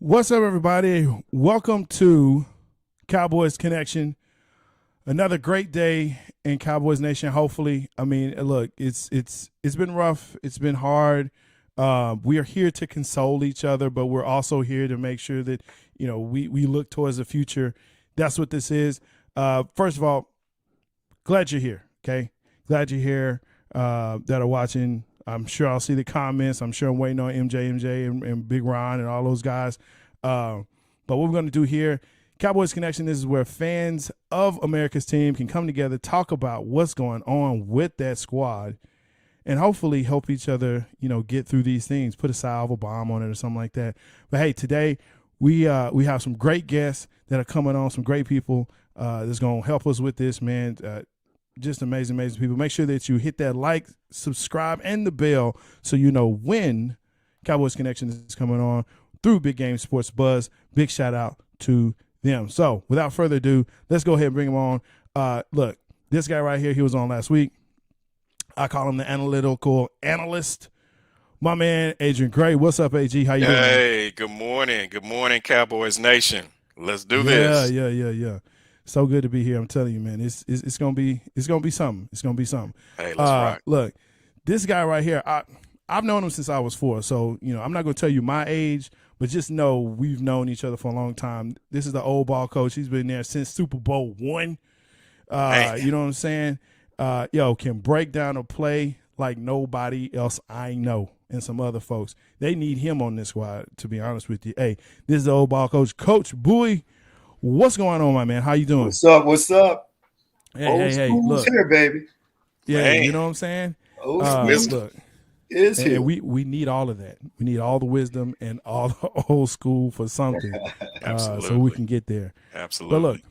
What's up, everybody? Welcome to Cowboys Connection. Another great day in Cowboys Nation. Hopefully, I mean, look, it's been rough. It's been hard. We are here to console each other, but we're also here to make sure that we look towards the future. That's what this is. First of all, glad you're here. Okay, glad you're here. That are watching. I'm sure I'll see the comments. I'm sure I'm waiting on MJ, and Big Ron and all those guys. But what we're going to do here, Cowboys Connection, this is where fans of America's team can come together, talk about what's going on with that squad, and hopefully help each other, get through these things, put a salve, a bomb on it or something like that. But hey, today we have some great guests that are coming on, some great people that's going to help us with this, man. Just amazing people. Make sure that you hit that like, subscribe, and the bell so you know when Cowboys Connection is coming on through Big Game Sports Buzz. Big shout out to them. So without further ado, let's go ahead and bring him on. Look, this guy right here, he was on last week. I call him the analytical analyst. My man, Adrian Gray. What's up, AG? How you doing? Hey, good morning. Good morning, Cowboys Nation. Let's do this. Yeah. So good to be here. I'm telling you, man. It's gonna be something. It's gonna be something. Hey, let's rock. Look, this guy right here, I've known him since I was 4. So I'm not gonna tell you my age, but just know we've known each other for a long time. This is the old ball coach. He's been there since Super Bowl I. You know what I'm saying? Can break down a play like nobody else I know, and some other folks. They need him on this squad, to be honest with you. Hey, this is the old ball coach, Coach Bowie. What's going on, my man? How you doing? What's up? Hey, look. Here, baby. Yeah, Man. you know what I'm saying? Wisdom. Look, Is here. we need all of that. We need all the wisdom and all the old school for something, so we can get there. Absolutely. But look,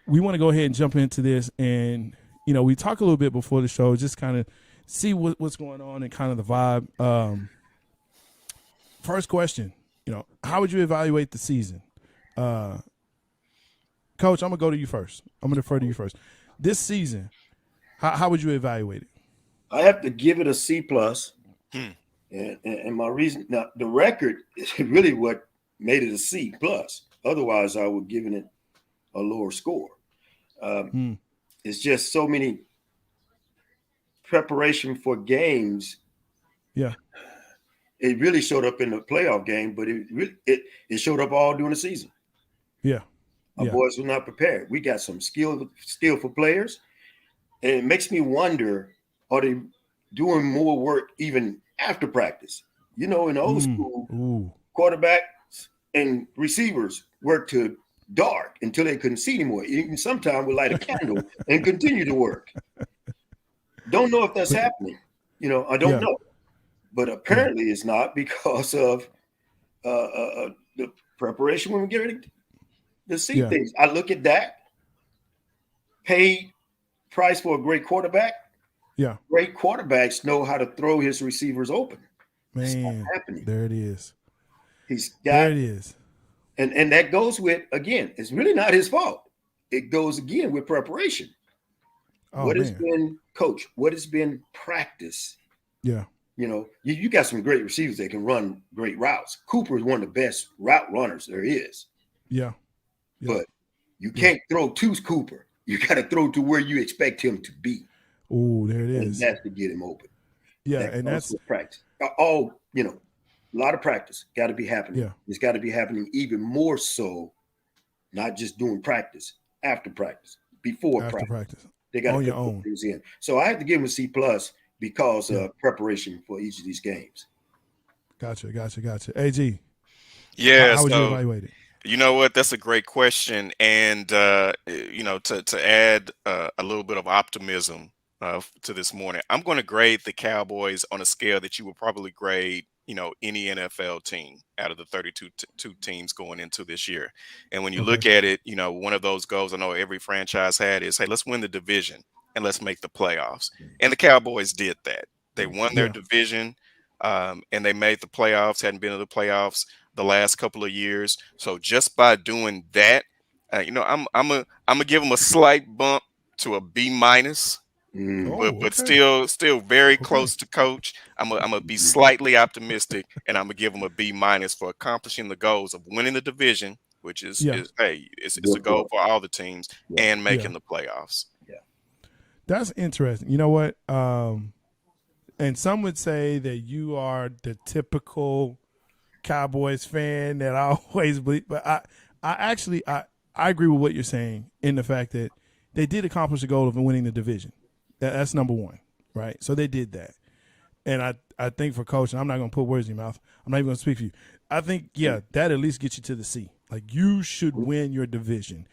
we want to go ahead and jump into this, and we talk a little bit before the show, just kind of see what's going on and kind of the vibe. First question, how would you evaluate the season? Coach, I'm going to go to you first. I'm going to defer to you first. This season, how would you evaluate it? I have to give it a C plus, and my reason now the record is really what made it a C plus. Otherwise, I would give it a lower score. It's just so many preparation for games. Yeah, it really showed up in the playoff game, but it showed up all during the season. Yeah. Our boys were not prepared. We got some skillful players, and it makes me wonder: are they doing more work even after practice? In the old school, quarterbacks and receivers worked to dark until they couldn't see anymore. Even sometimes we light a candle and continue to work. Don't know if that's happening. I don't know, but apparently it's not because of the preparation when we get ready to see things. I look at that, paid price for a great quarterback. Yeah. Great quarterbacks know how to throw his receivers open. Man, it's not happening. There it is. There it is. And that goes with, again, it's really not his fault. It goes again with preparation. Has been coach? What has been practice? Yeah. You got some great receivers that can run great routes. Cooper is one of the best route runners there is. Yeah. But you can't throw to Cooper. You got to throw to where you expect him to be. Oh, there it is. And that's to get him open. Yeah, and that's practice. A lot of practice got to be happening. Yeah. It's got to be happening even more so, not just doing practice, after practice, before practice. They got to put things in. So I have to give him a C plus because of preparation for each of these games. Gotcha. AG. Yeah. How would you evaluate it? You know what? That's a great question. And, to add a little bit of optimism to this morning, I'm going to grade the Cowboys on a scale that you would probably grade, any NFL team out of the 32 teams going into this year. And when you look at it, one of those goals I know every franchise had is, hey, let's win the division and let's make the playoffs. And the Cowboys did that. They won their division and they made the playoffs, hadn't been to the playoffs the last couple of years. So just by doing that, I'm gonna give them a slight bump to a B minus. Oh, but okay. still very Okay. close to coach. I'm gonna be slightly optimistic, and I'm gonna give them a B minus for accomplishing the goals of winning the division, which is Yeah. hey, it's a Good goal point. for all the teams, Yeah. and Yeah. making the playoffs. Yeah. That's interesting. You know what? And some would say that you are the typical Cowboys fan that I always believe, but I agree with what you're saying in the fact that they did accomplish the goal of winning the division. That's number one, right? So they did that, and I think for coach, and I'm not going to put words in your mouth. I'm not even going to speak for you. I think that at least gets you to the C. Like you should win your division.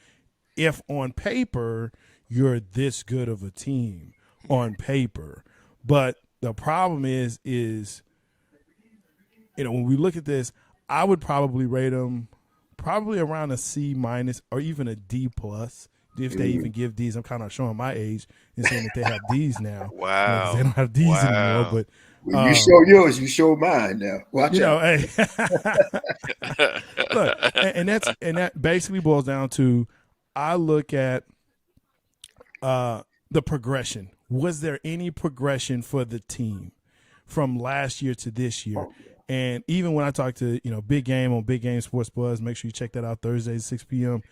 If on paper you're this good of a team on paper, but the problem is when we look at this, I would probably rate them probably around a C minus or even a D plus if they even give D's. I'm kind of showing my age and saying that they have D's now. Because they Wow, don't have D's anymore. wow. But Well, you show yours, you show mine now. Watch out. hey, look, and that basically boils down to I look at the progression. Was there any progression for the team from last year to this year? And even when I talk to, Big Game on Big Game Sports Buzz, make sure you check that out Thursdays, 6 p.m.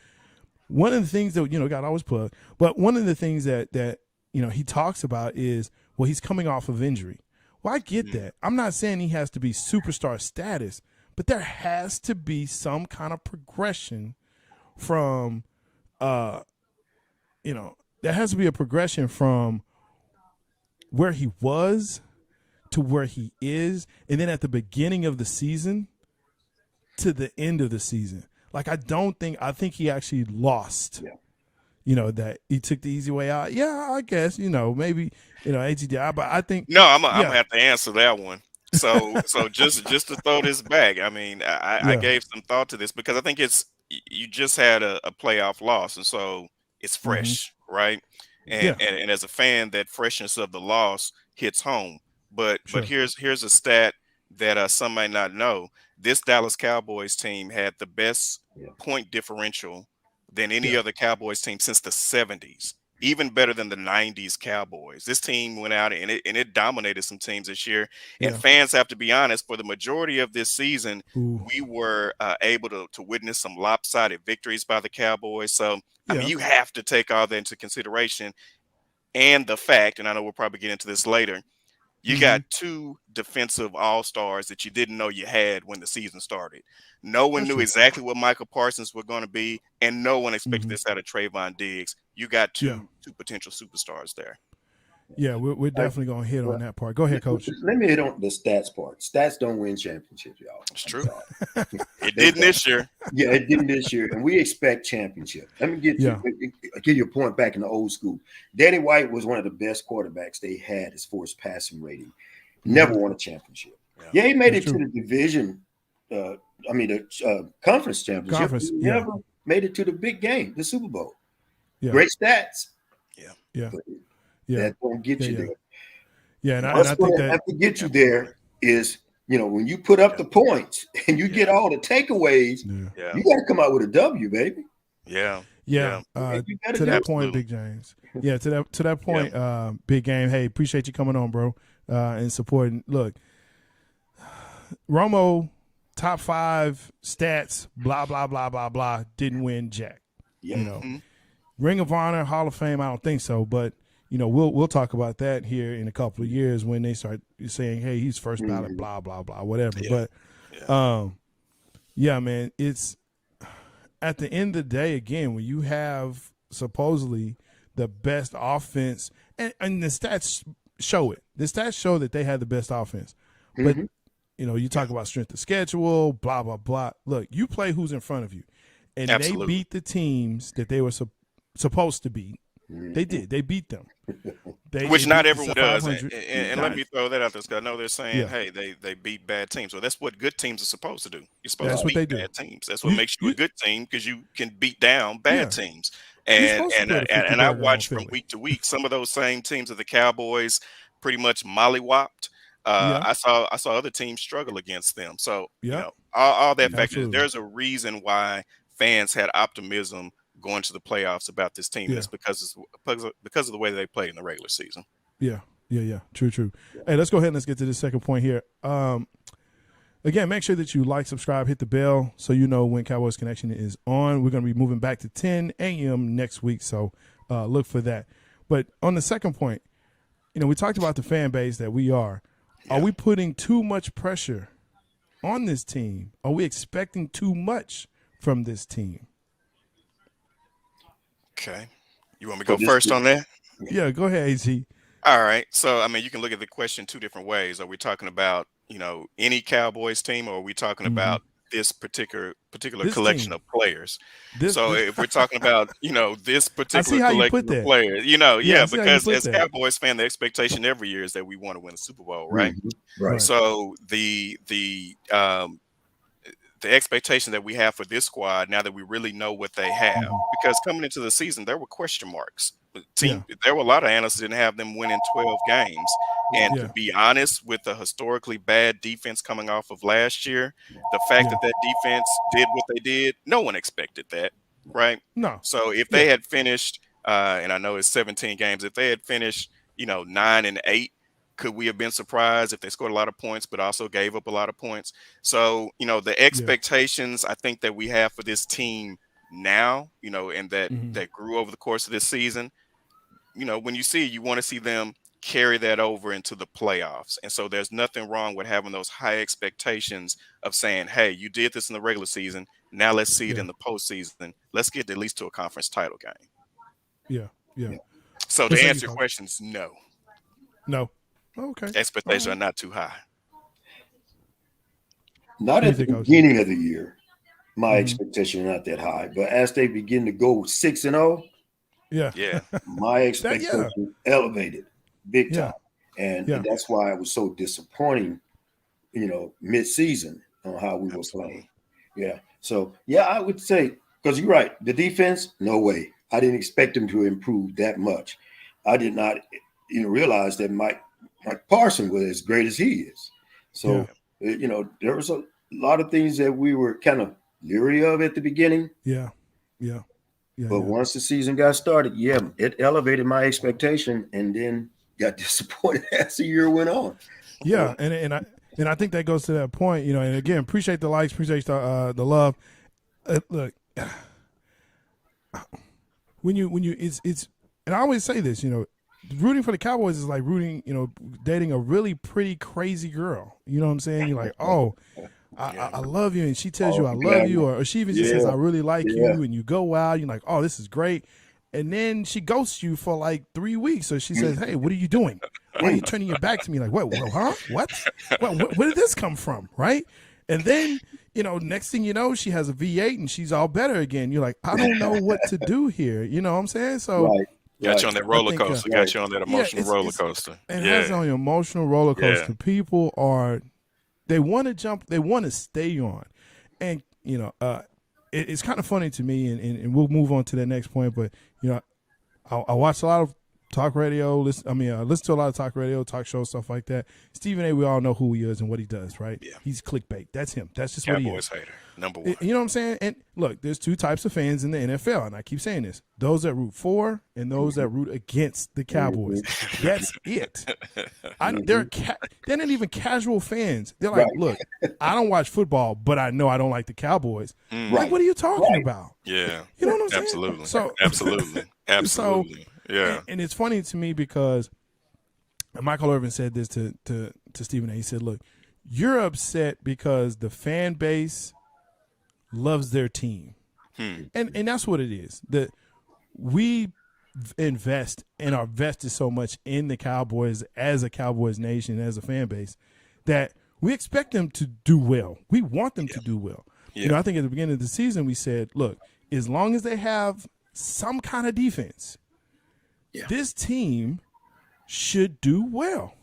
One of the things that, God always plug, but one of the things that he talks about is, well, he's coming off of injury. Well, I get that. I'm not saying he has to be superstar status, but there has to be some kind of progression from, there has to be a progression from where he was to where he is, and then at the beginning of the season to the end of the season. Like I think he actually lost. Yeah. That he took the easy way out. Yeah, I guess, maybe, AGDI, but I think No, I'm gonna have to answer that one. So just to throw this back, I mean, I gave some thought to this because I think you just had a playoff loss, and so it's fresh, right? And as a fan, that freshness of the loss hits home. But here's a stat that some might not know. This Dallas Cowboys team had the best point differential than any other Cowboys team since the 70s. Even better than the 90s Cowboys. This team went out and it dominated some teams this year. And fans have to be honest, for the majority of this season, we were able to witness some lopsided victories by the Cowboys. So, I mean, you have to take all that into consideration. And the fact, and I know we'll probably get into this later, you got two defensive all-stars that you didn't know you had when the season started. No one knew exactly what Michael Parsons was going to be, and no one expected this out of Trayvon Diggs. You got two potential superstars there. Yeah, we're definitely going to hit on that part. Go ahead, Coach. Let me hit on the stats part. Stats don't win championships, y'all. It's true. It didn't this year. Yeah, it didn't this year, and we expect championship. Let me give you a point back in the old school. Danny White was one of the best quarterbacks they had as far as passing rating. Never won a championship. Yeah, he made it to the division. The conference championship. He never made it to the big game, the Super Bowl. Yeah. Great stats. Yeah. That won't get you there. Yeah, and I think that have to get you there is, when you put up the points and you get all the takeaways, you got to come out with a W, baby. Yeah. To that point, Big James. Yeah, to that point, Big Game. Hey, appreciate you coming on, bro, and supporting. Look, Romo, top 5 stats, blah blah blah blah blah, didn't win jack. Yeah. Ring of Honor, Hall of Fame, I don't think so, but we'll talk about that here in a couple of years when they start saying, hey, he's first ballot, blah blah blah, whatever. But man, it's at the end of the day, again, when you have supposedly the best offense, and the stats show it. The stats show that they had the best offense. But you talk about strength of schedule, blah blah blah. Look, you play who's in front of you, and they beat the teams that they were supposed to beat. They did. They beat them. Which not everyone does. And let me throw that out there, because I know they're saying, hey, they beat bad teams. Well, that's what good teams are supposed to do. You're supposed to beat bad teams. That's what makes you a good team, because you can beat down bad teams. And I watch from week to week some of those same teams of the Cowboys pretty much mollywopped. I saw other teams struggle against them. So all that factors. There's a reason why fans had optimism going to the playoffs about this team. Yeah. It's because of the way they played in the regular season. Yeah. True. Hey, let's go ahead and let's get to this second point here. Again, make sure that you like, subscribe, hit the bell so you know when Cowboys Connection is on. We're going to be moving back to 10 a.m. next week, so look for that. But on the second point, we talked about the fan base that we are. Yeah. Are we putting too much pressure on this team? Are we expecting too much from this team? Okay. You want me to go first on that? Yeah, go ahead, AZ. All right. So, you can look at the question two different ways. Are we talking about, any Cowboys team, or are we talking about this particular collection of players? If we're talking about, this particular collection of players, because as Cowboys fan, the expectation every year is that we want to win a Super Bowl, right? Mm-hmm. Right. So the expectation that we have for this squad, now that we really know what they have, because coming into the season, there were question marks. There were a lot of analysts that didn't have them winning 12 games. And to be honest, with the historically bad defense coming off of last year, the fact that defense did what they did, no one expected that, right? No. So if they had finished, and I know it's 17 games, if they had finished, 9-8, could we have been surprised if they scored a lot of points, but also gave up a lot of points? So, the expectations I think that we have for this team now, and that grew over the course of this season, when you see it, you want to see them carry that over into the playoffs. And so there's nothing wrong with having those high expectations of saying, hey, you did this in the regular season. Now let's see it in the postseason. Let's get at least to a conference title game. Yeah. So to answer your questions, no. No. Okay. Expectations are not too high. Not at the beginning of the year. My expectations are not that high. But as they begin to go 6-0, my expectations elevated big time. And that's why it was so disappointing, mid-season on how we were playing. Yeah. So, I would say, because you're right, the defense, no way. I didn't expect them to improve that much. I did not realize that Mike Parson was as great as he is. So, there was a lot of things that we were kind of leery of at the beginning. But once the season got started, it elevated my expectation and then got disappointed as the year went on. Yeah, and I think that goes to that point, and again, appreciate the likes, appreciate the love. Look, when you it's and I always say this, rooting for the Cowboys is like dating a really pretty crazy girl. You know what I'm saying? You're like, oh, I love you, and she tells you I love you, or she even just says I really like you, and you go out, you're like, oh, this is great, and then she ghosts you for like 3 weeks, so she says, hey, what are you doing? Why are you turning your back to me? Like, what? Huh? What? Where did this come from? Right? And then next thing you know, she has a V8 and she's all better again. You're like, I don't know what to do here. You know what I'm saying? So. Got you on that roller coaster. Got you on that emotional roller coaster. It has on your emotional roller coaster. People they want to jump, they want to stay on. And, it's kind of funny to me, and we'll move on to the next point, but, I watch a lot of talk radio, listen to a lot of talk radio, talk shows, stuff like that. Stephen A., we all know who he is and what he does, right? Yeah. He's clickbait. That's him. That's just what he is. Cowboys hater, number one. You know what I'm saying? And look, there's two types of fans in the NFL, and I keep saying this. Those that root for and those that root against the Cowboys. That's it. They're not even casual fans. They're like, look, I don't watch football, but I know I don't like the Cowboys. Like, what are you talking about? Yeah. You know what I'm saying? Absolutely. So, Absolutely. Yeah. And it's funny to me because Michael Irvin said this to Stephen A. He said, look, you're upset because the fan base loves their team. And that's what it is. That we invest and are vested so much in the Cowboys as a Cowboys nation, as a fan base, that we expect them to do well. We want them to do well. I think at the beginning of the season we said, look, as long as they have some kind of defense, this team should do well.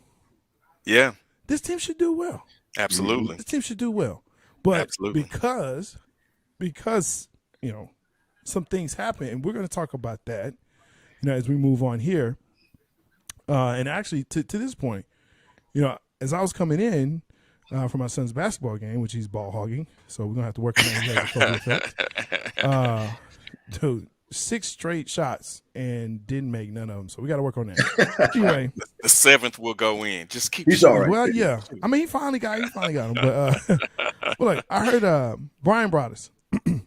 Yeah. This team should do well. Absolutely. This team should do well. But because some things happen, and we're going to talk about that, as we move on here. And actually, to this point, as I was coming in for my son's basketball game, which he's ball hogging, so we're going to have to work on that as a effect. Dude, 6 straight shots and didn't make none of them. So we got to work on that. Anyway, The 7th will go in. Just keep He's shooting. all right. well, yeah. I mean, he finally got him. But look, I heard Brian Broaddus,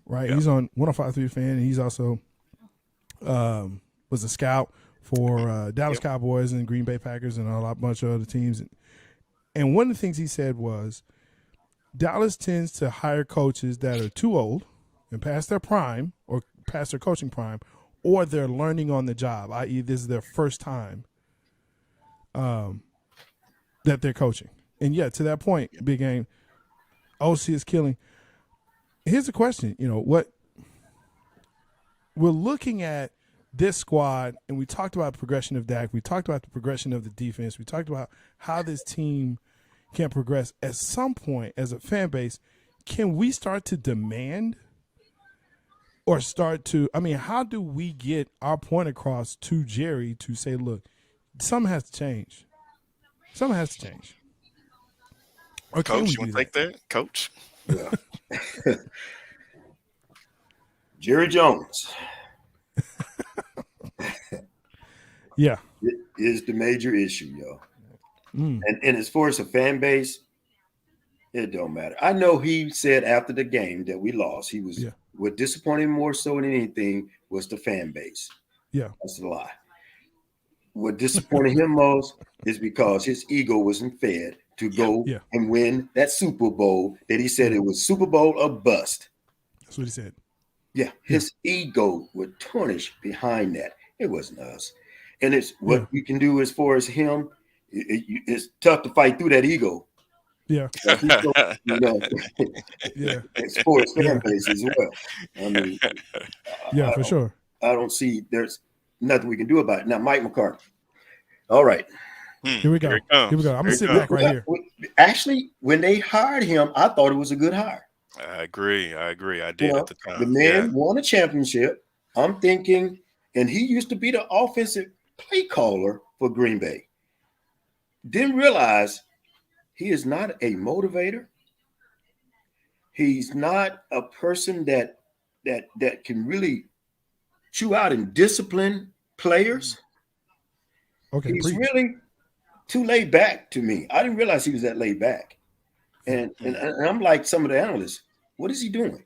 right? Yeah. He's on 105.3 Fan, and he's also was a scout for Dallas Cowboys and Green Bay Packers and a bunch of other teams. And one of the things he said was Dallas tends to hire coaches that are too old and past their prime or past their coaching prime, or they're learning on the job, i.e. this is their first time that they're coaching. And yeah, to that point, big game, OC is killing. Here's the question, what we're looking at this squad, and we talked about the progression of Dak. We talked about the progression of the defense. We talked about how this team can progress. At some point, as a fan base, can we start to demand or how do we get our point across to Jerry to say, look, something has to change. Something has to change. Or Coach, you want to take that? Coach? Yeah. Jerry Jones. Yeah. It is the major issue, yo. And as far as the fan base, it don't matter. I know he said after the game that we lost, he was what disappointed him more so than anything was the fan base. Yeah. That's a lie. What disappointed him most is because his ego wasn't fed to go and win that Super Bowl that he said it was Super Bowl or bust. That's what he said. Yeah, his ego would tarnish behind that. It wasn't us. And it's what we can do as far as him. It's tough to fight through that ego. Yeah. As far as fan base as well. I mean, for sure. I don't see there's nothing we can do about it. Now, Mike McCarthy. All right. Here we go. I'm going to sit back right here. Actually, when they hired him, I thought it was a good hire. I agree. I did at the time. The man won a championship. I'm thinking, and he used to be the offensive play caller for Green Bay. Didn't realize he is not a motivator. He's not a person that can really chew out and discipline players. Okay, he's really too laid back to me. I didn't realize he was that laid back. And I'm like some of the analysts, what is he doing?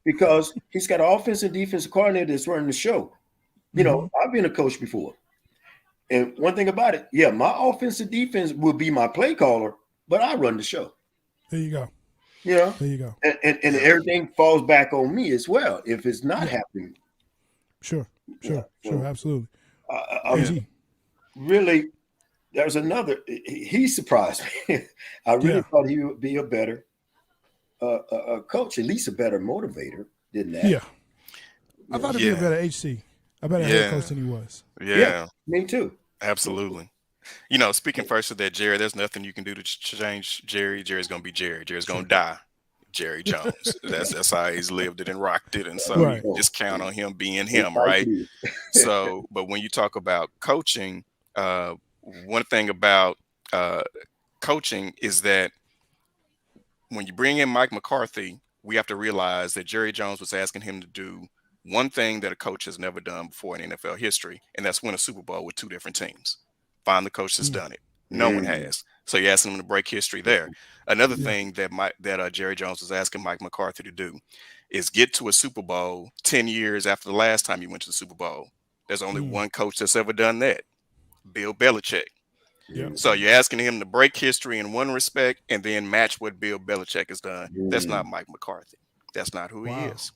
Because he's got an offensive and defensive coordinator that's running the show. I've been a coach before. And one thing about it, my offensive defense will be my play caller, but I run the show. There you go. There you go. And everything falls back on me as well if it's not happening. Sure, absolutely. Really, there's another. He surprised me. I really thought he would be a better coach, at least a better motivator than that. Yeah. I thought he'd be a better HC. A better head coach than he was. Yeah, me too. Absolutely. Speaking first of that, Jerry, there's nothing you can do to change Jerry. Jerry's going to be Jerry. Jerry's going to die. Jerry Jones. That's how he's lived it and rocked it. And so you just count on him being him, right? So, but when you talk about coaching, one thing about coaching is that when you bring in Mike McCarthy, we have to realize that Jerry Jones was asking him to do one thing that a coach has never done before in NFL history, and that's win a Super Bowl with 2 different teams. Find the coach that's done it. No one has. So you're asking him to break history there. Another thing that Jerry Jones was asking Mike McCarthy to do is get to a Super Bowl 10 years after the last time you went to the Super Bowl. There's only one coach that's ever done that, Bill Belichick. So you're asking him to break history in one respect and then match what Bill Belichick has done. That's not Mike McCarthy. That's not who he is.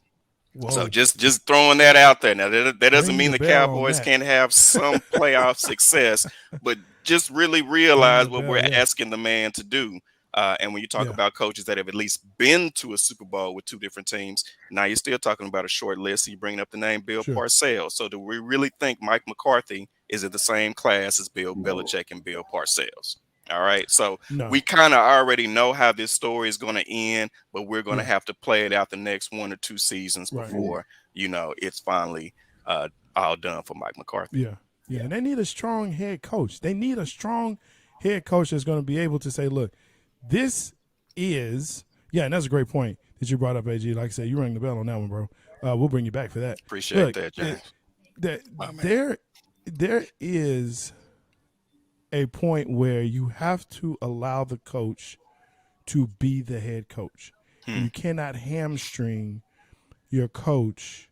Whoa. So just throwing that out there. Now that doesn't mean the Cowboys can't have some playoff success, but just really realize what we're asking the man to do. And when you talk about coaches that have at least been to a Super Bowl with 2 different teams, now you're still talking about a short list. You bringing up the name Bill Parcells. So do we really think Mike McCarthy is in the same class as Bill Belichick and Bill Parcells? All right. So we kind of already know how this story is going to end, but we're going to have to play it out the next 1 or 2 seasons before, it's finally all done for Mike McCarthy. Yeah. And they need a strong head coach. They need a strong head coach that's going to be able to say, look, this is, and that's a great point that you brought up, AG. Like I said, you rang the bell on that one, bro. We'll bring you back for that. Appreciate Look, that, James. My man. there is a point where you have to allow the coach to be the head coach. And you cannot hamstring your coach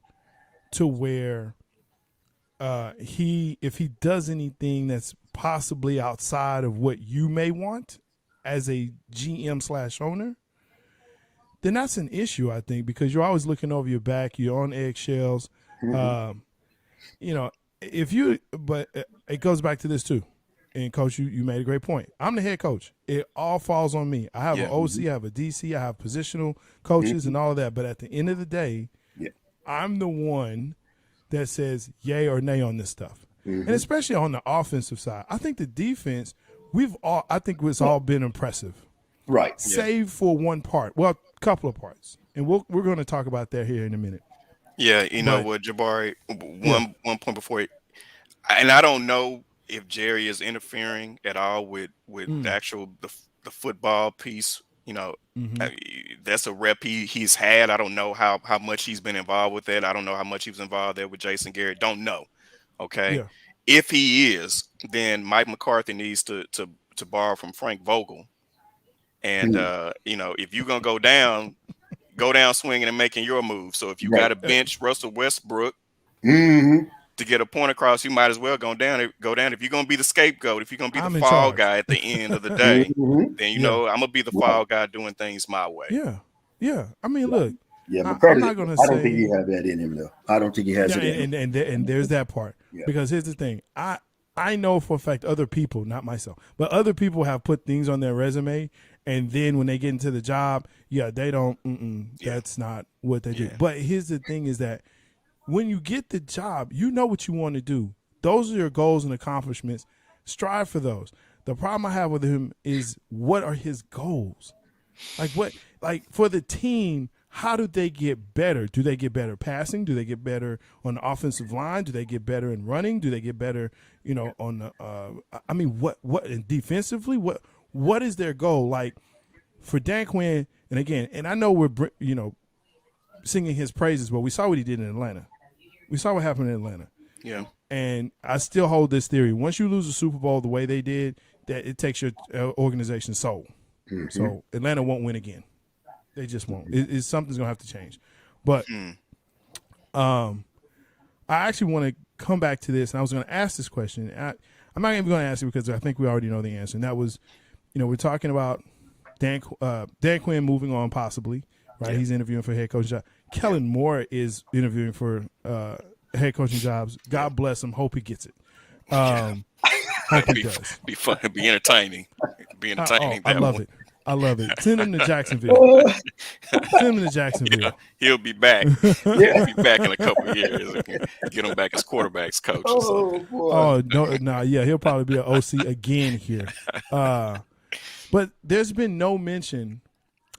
to where if he does anything that's possibly outside of what you may want as a GM/owner, then that's an issue, I think, because you're always looking over your back. You're on eggshells. You know, but it goes back to this too. And coach, you made a great point. I'm the head coach. It all falls on me. I have an OC, I have a DC, I have positional coaches and all of that. But at the end of the day, I'm the one that says yay or nay on this stuff. And especially on the offensive side. I think the defense, I think it's all been impressive. Right. Save for one part. Well, a couple of parts. And we're going to talk about that here in a minute. Yeah, you know what, Jabari, one point before it, and I don't know if Jerry is interfering at all with the actual the football piece. You know, that's a rep he's had. I don't know how much he's been involved with that. I don't know how much he was involved there with Jason Garrett. Don't know. Okay. Yeah. If he is, then Mike McCarthy needs to borrow from Frank Vogel. And you know, if you're gonna go down swinging and making your move. So if you got to bench Russell Westbrook to get a point across, you might as well go down. If you're gonna be the scapegoat, if you're gonna be the fall guy at the end of the day, then you know I'm gonna be the fall guy doing things my way. Yeah. I mean, look. Yeah, I'm not gonna say. I don't think he has that in him, though. I don't think he has it in him. And there's that part. Because here's the thing. I know for a fact other people, not myself, but other people have put things on their resume, and then when they get into the job, they don't. That's not what they do. But here's the thing: is that when you get the job, you know what you want to do. Those are your goals and accomplishments. Strive for those. The problem I have with him is, what are his goals? Like for the team, how do they get better? Do they get better passing? Do they get better on the offensive line? Do they get better in running? Do they get better, on the I mean, what and defensively? What is their goal? Like for Dan Quinn, and again, and I know we're singing his praises, but we saw what he did in Atlanta. We saw what happened in Atlanta. Yeah. And I still hold this theory. Once you lose a Super Bowl the way they did, that it takes your organization's soul. So Atlanta won't win again. They just won't. Something's gonna have to change. But I actually want to come back to this, and I was going to ask this question. I'm not even going to ask it because I think we already know the answer. And that was, we're talking about Dan Quinn moving on possibly, right? Yeah. He's interviewing for head coaching job. Kellen Moore is interviewing for head coaching jobs. God bless him. Hope he gets it. Hope he does. Be fun. Be entertaining. Be entertaining. I love it. I love it. Send him to Jacksonville. Send him to Jacksonville. He'll be back. He'll be back in a couple of years. Get him back as quarterbacks coach. He'll probably be an OC again here. But there's been no mention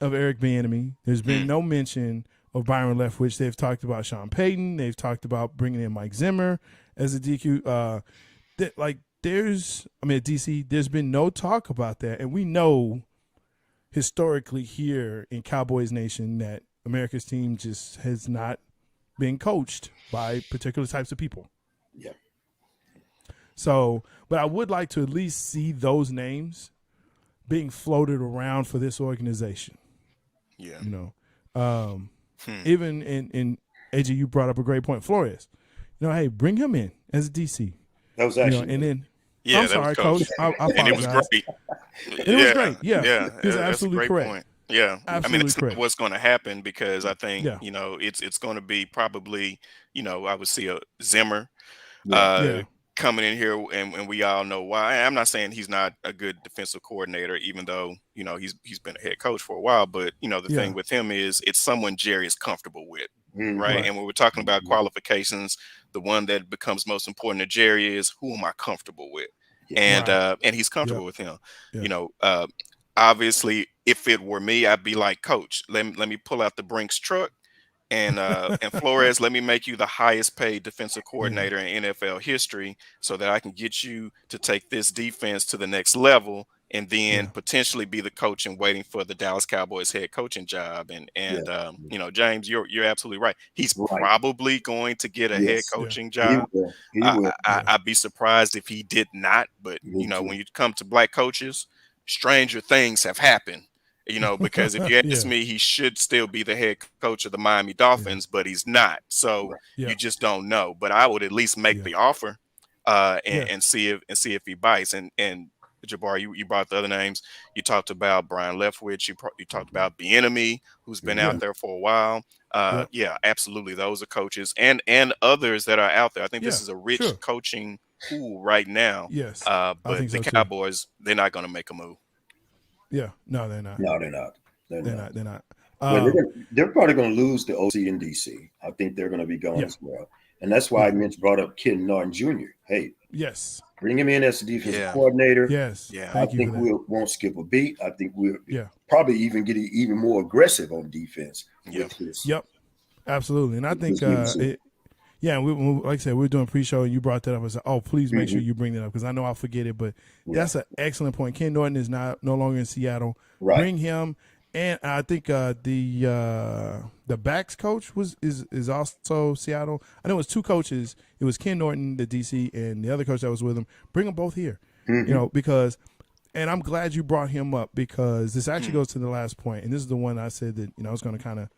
of Eric Bieniemy. There's been no mention of Byron Leftwich. They've talked about Sean Payton. They've talked about bringing in Mike Zimmer as a DQ. At DC, there's been no talk about that. And we know historically here in Cowboys Nation that America's team just has not been coached by particular types of people. Yeah. So, but I would like to at least see those names being floated around for this organization. Yeah. Even in AJ, you brought up a great point. Flores, hey, bring him in as a DC. That was actually, and then. Yeah, I'm sorry, Coach. I apologize. And it was great. It was great. Yeah. He's absolutely correct. Point. Yeah. Absolutely it's correct. What's going to happen because I think, it's going to be probably, I would see a Zimmer coming in here and we all know why. I'm not saying he's not a good defensive coordinator, even though, he's been a head coach for a while. But, the thing with him is it's someone Jerry is comfortable with. Right. And when we're talking about qualifications, the one that becomes most important to Jerry is who am I comfortable with? And he's comfortable with him. Yeah. Obviously, if it were me, I'd be like, Coach, let me pull out the Brinks truck and Flores, let me make you the highest paid defensive coordinator in NFL history so that I can get you to take this defense to the next level and then potentially be the coach and waiting for the Dallas Cowboys head coaching job. James, you're absolutely right. He's probably going to get a head coaching job. He will. I'd be surprised if he did not. But when you come to black coaches, stranger things have happened. Because if you ask me, he should still be the head coach of the Miami Dolphins, but he's not. So you just don't know. But I would at least make the offer and see if he bites. And Jabbar, you brought the other names. You talked about Brian Leftwich. You talked about Bieniemy, who's been out there for a while. Absolutely. Those are coaches and others that are out there. I think this is a rich coaching pool right now. Yes. But the Cowboys, they're not going to make a move. Yeah, no, they're not. No, they're not. They're not. They're probably going to lose the OC in DC. I think they're going to be gone as well, and that's why I brought up Ken Norton Jr. Hey, bring him in as the defensive coordinator. Yes, I think we won't skip a beat. I think we'll probably even get even more aggressive on defense. Yep, absolutely, and I think like I said, we were doing pre-show and you brought that up. I said, "Oh, please make sure you bring that up because I know I'll forget it." But that's an excellent point. Ken Norton is no longer in Seattle. Right. Bring him, and I think the backs coach is also Seattle. I know it was two coaches. It was Ken Norton, the DC, and the other coach that was with him. Bring them both here, because. And I'm glad you brought him up because this actually goes to the last point, and this is the one I said that I was going to kind of.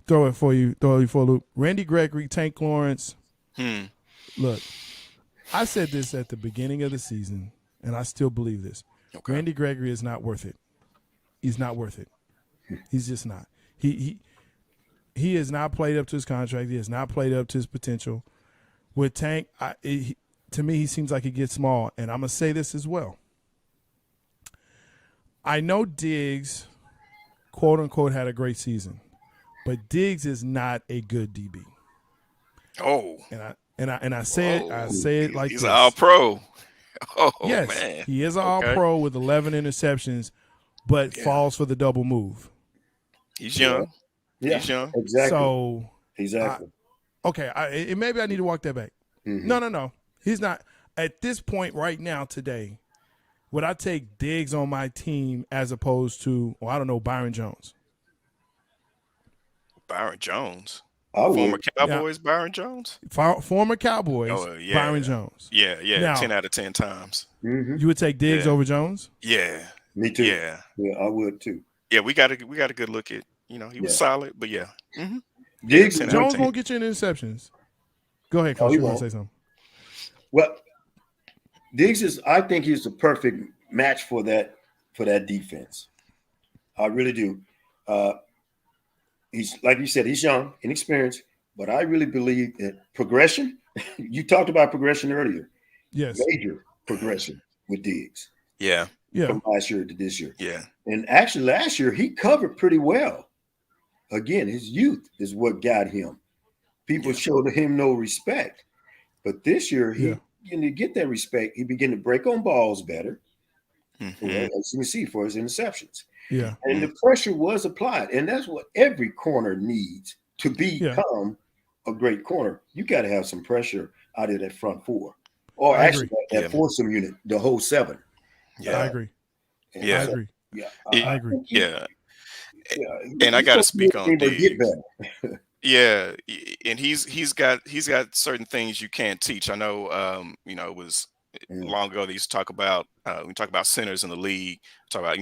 Throw you for a loop. Randy Gregory, Tank Lawrence. Look, I said this at the beginning of the season, and I still believe this. Okay. Randy Gregory is not worth it. He's not worth it. He's just not. He has not played up to his contract. He has not played up to his potential. With Tank, to me, he seems like he gets small. And I'm going to say this as well. I know Diggs, quote unquote, had a great season. But Diggs is not a good DB. Oh, and I say it like he's this. An all-pro. Oh, yes, man. He is an all-pro with 11 interceptions, but falls for the double move. He's young. Yeah, he's young. Exactly. So exactly. Maybe I need to walk that back. No. He's not at this point right now today. Would I take Diggs on my team as opposed to Byron Jones? Byron Jones, former Cowboys. Byron Jones, former Cowboys. Byron Jones. Yeah. Now, 10 out of 10 times. You would take Diggs over Jones? Yeah, me too. Yeah, I would too. Yeah, we got a good look at. He was solid, but Diggs. Jones won't get you in interceptions. Go ahead, Coach. You want to say something? Well, Diggs I think he's the perfect match for that defense. I really do. He's like you said, he's young, inexperienced, but I really believe that progression. You talked about progression earlier. Yes, major progression with Diggs. Yeah. From last year to this year. Yeah, and actually last year he covered pretty well. Again, his youth is what got him. People showed him no respect, but this year he began to get that respect. He began to break on balls better, as you can see for his interceptions. Yeah, and the pressure was applied, and that's what every corner needs to become a great corner. You got to have some pressure out of that front four, or actually that foursome unit, the whole seven. Yeah, I agree. I agree. I agree. And I got to speak on Diggs. And he's got certain things you can't teach. I know, it was long ago they used to talk about we talk about centers in the league. Talk about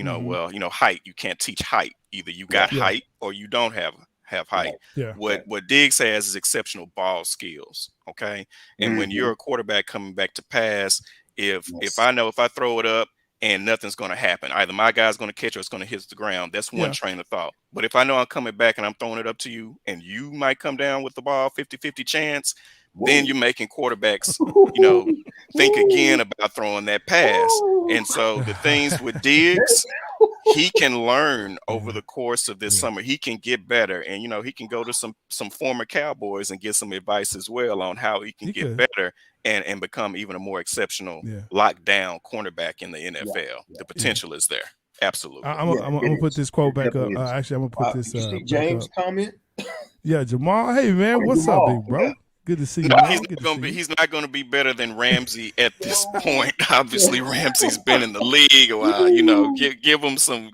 height. You can't teach height. Either you got height or you don't have height. Yeah. What Diggs has is exceptional ball skills. Okay, and when you're a quarterback coming back to pass, if I know if I throw it up and nothing's going to happen, either my guy's going to catch or it's going to hit the ground. That's one train of thought. But if I know I'm coming back and I'm throwing it up to you and you might come down with the ball 50-50 chance, then you're making quarterbacks, think again about throwing that pass. And so the things with Diggs, he can learn over the course of this summer. He can get better. And, he can go to some former Cowboys and get some advice as well on how he can get better and become even a more exceptional lockdown cornerback in the NFL. The potential is there. Absolutely. I'm going to put this quote back up. Actually, I'm going to put this you see James comment? Yeah, Jamal. Hey, man, what's Jamal, up, big bro? Good to see you, No, man. he's Good not to going see to be. you. He's not going to be better than Ramsey at this point. Obviously, Ramsey's been in the league a while. Give him some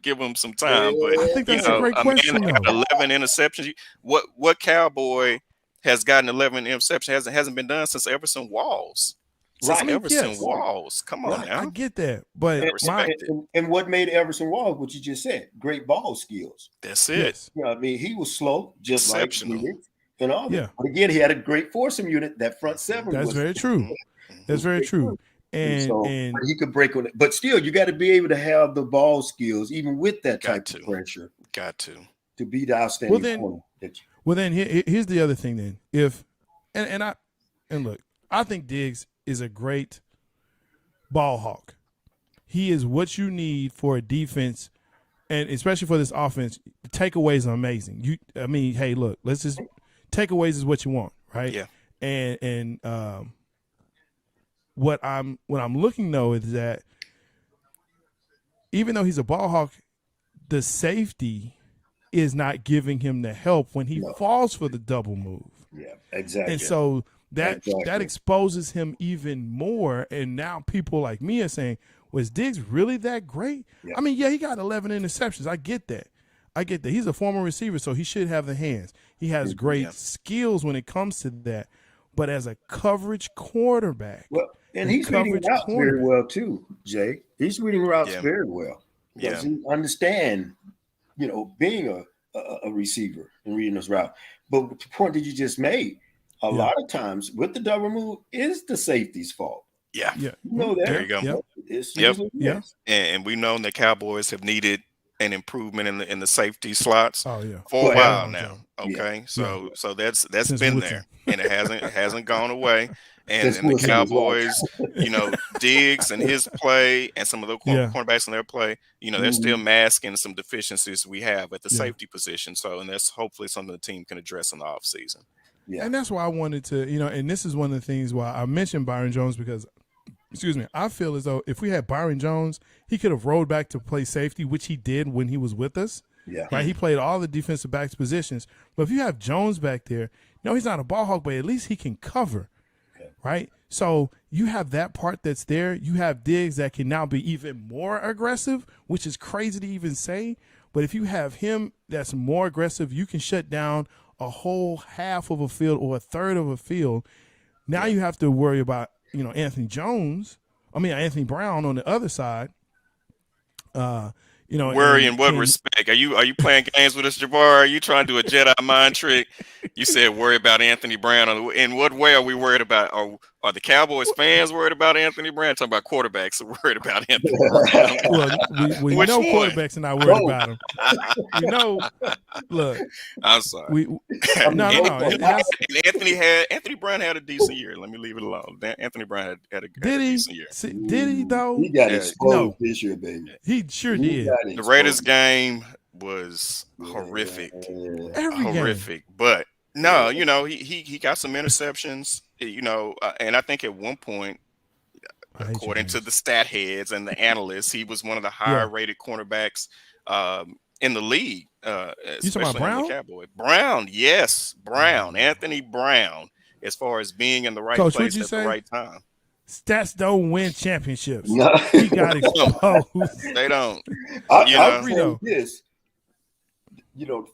time. But I think that's a great a man question, that though. got 11 interceptions. What Cowboy has gotten 11 interceptions hasn't been done since Everson Walls. Since Right. Everson Yes. Walls. Come on Right. I now. get that, but Respect it. And what made Everson Walls, what you just said, great ball skills. That's it. yes, You know, I mean, he was slow, just like Exceptional. Diggs and all that. Yeah. But again, he had a great foursome unit. That front seven that's was very true. That's very true. And so he could break on it. But still, you got to be able to have the ball skills, even with that type of pressure, Got to. to be the outstanding corner. Well, then here's the other thing. Then look, I think Diggs is a great ball hawk. He is what you need for a defense, and especially for this offense. The takeaways are amazing. Hey, look, let's just takeaways is what you want, right? Yeah. And what I'm looking though is that even though he's a ball hawk, the safety is not giving him the help when he falls for the double move. Yeah, exactly. And so that exposes him even more. And now people like me are saying, was Diggs really that great? Yeah. I mean, yeah, he got 11 interceptions. I get that. He's a former receiver, so he should have the hands. He has great skills when it comes to that. But as a coverage quarterback, and he's reading routes very well too, Jay. He's reading routes very well because he understands, being a receiver and reading those routes. But the point that you just made, a lot of times with the double move is the safety's fault. Yeah. Yeah. You know that. There you go. Yeah. And we know the Cowboys have needed an improvement in the safety slots for a while now. Okay, Yeah. so that's Since been Woodson. there, and it hasn't gone away. And the Cowboys, Diggs and his play, and some of the cornerbacks in their play, they're still masking some deficiencies we have at the safety position. So, and that's hopefully something the team can address in the offseason. Yeah. And that's why I wanted to, and this is one of the things why I mentioned Byron Jones because, I feel as though if we had Byron Jones, he could have rolled back to play safety, which he did when he was with us. Yeah. Right. He played all the defensive backs positions. But if you have Jones back there, he's not a ball hawk, but at least he can cover. Yeah. Right. So you have that part that's there. You have Diggs that can now be even more aggressive, which is crazy to even say. But if you have him that's more aggressive, you can shut down a whole half of a field or a third of a field. Now you have to worry about, Anthony Brown on the other side. Worry in what respect? Are you playing games with us, Jabbar? Are you trying to do a Jedi mind trick? You said worry about Anthony Brown. In what way are we worried about? Are the Cowboys fans worried about Anthony Brown? Talking about quarterbacks are worried about Anthony Brown. Well, we know quarterbacks are not worried about him. Look. I'm sorry. Anthony Brown had a decent year. Let me leave it alone. Anthony Brown had a decent year. Did he though? He got exposed this year, baby. He sure did. The Raiders game was horrific. Horrific. But no, he got some interceptions, and I think at one point, according to the stat heads and the analysts, he was one of the higher rated cornerbacks in the league. You talking about Brown? Cowboy. Brown, yes. Brown. Anthony Brown, as far as being in the right place at the right time. Stats don't win championships. No. He got exposed. They don't. I'll say this.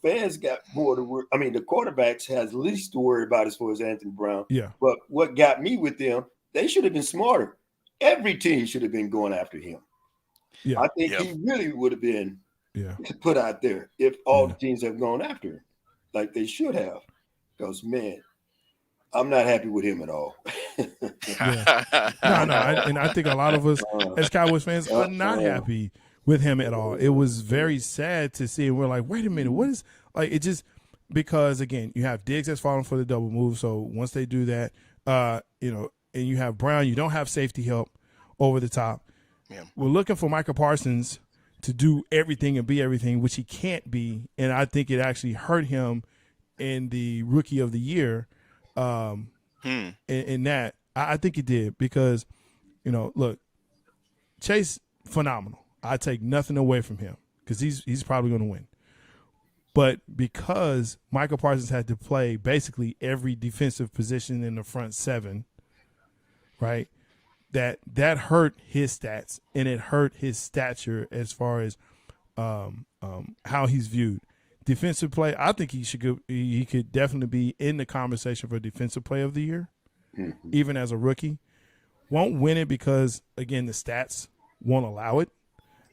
Fans got more to worry. I mean, the quarterbacks has least to worry about as far as Anthony Brown. Yeah. But what got me with them, they should have been smarter. Every team should have been going after him. Yeah. I think he really would have been put out there if all the teams have gone after him like they should have. Because, man, I'm not happy with him at all. And I think a lot of us as Cowboys fans are not happy with him at all. It was very sad to see. And we're like, wait a minute, what is like? It just because again, you have Diggs that's falling for the double move. So once they do that, and you have Brown, you don't have safety help over the top. Yeah. We're looking for Micah Parsons to do everything and be everything, which he can't be. And I think it actually hurt him in the Rookie of the Year. In that, I think it did because, look, Chase phenomenal. I take nothing away from him because he's probably going to win. But because Michael Parsons had to play basically every defensive position in the front seven, right? That hurt his stats, and it hurt his stature as far as how he's viewed. Defensive play, I think he could definitely be in the conversation for defensive play of the year, even as a rookie. Won't win it because again the stats won't allow it.